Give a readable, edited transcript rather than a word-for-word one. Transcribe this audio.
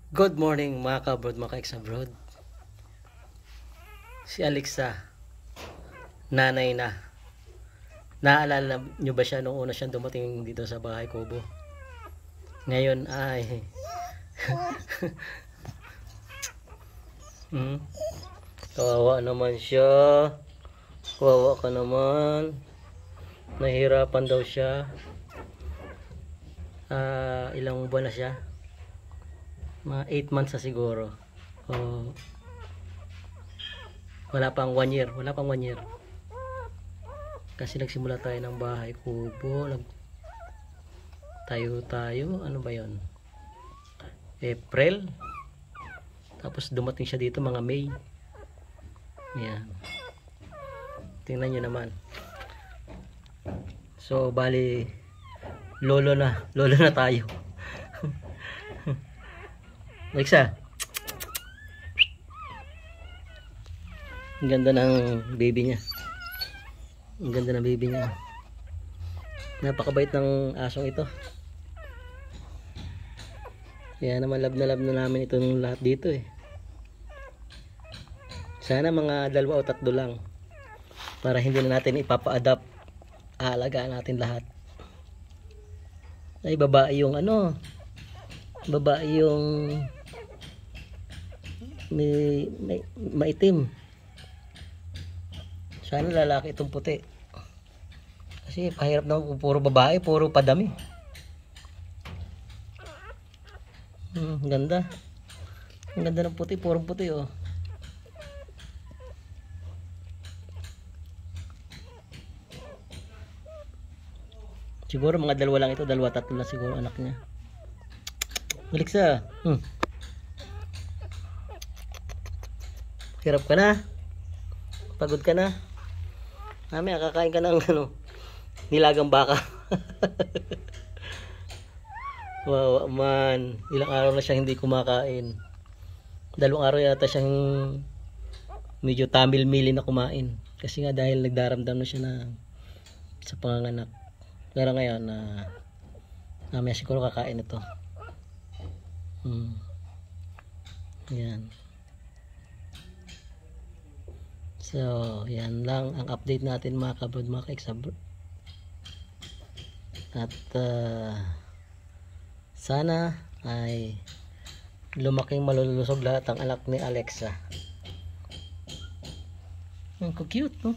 Good morning mga ka-abroad, mga ka-ex-abroad. Si Alexa, nanay na. Naalala nyo ba siya nung una siyang dumating dito sa bahay kubo? Ngayon ay kawawa naman siya. Kawawa ka naman. Nahihirapan daw siya. Ilang buwan na siya? Mga 8 months na siguro. Wala pang 1 year. Wala pang 1 year. Kasi nagsimula tayo ng bahay kubo. Tayo. Ano ba yon? April. Tapos dumating siya dito mga May. Yan. Tingnan nyo naman. So, bali, lolo na tayo. Alexa. Ang ganda ng baby niya. Ang ganda ng baby niya. Napakabait ng asong ito. Kaya naman love na namin itong lahat dito eh. Sana mga 2 o 3 lang. Para hindi na natin ipapa-adapt. Aalagaan natin lahat. Ay, babae yung ano. Babae yung maitim. Sana lalaki itong puti. Kasi pahirap na puro babae, puro padami. Ganda. Ang ganda ng puti, puro puti oh. Siguro mga 2 lang ito, 2, 3 lang siguro anak niya. Alexa. Hirap ka na? Pagod ka na? Mamaya kakain ka ng nilagang baka. Wow, man. Ilang araw na siya hindi kumakain. 2 araw yata siyang medyo tamil-mili na kumain. Kasi nga dahil nagdaramdam na siya sa panganganak. Pero ngayon mamaya siguro kakain ito. Yan. So, yan lang ang update natin mga ka-abroad, mga ka-ex-abroad. At sana ay lumaking malulusog lahat ang anak ni Alexa. Ang cute, no?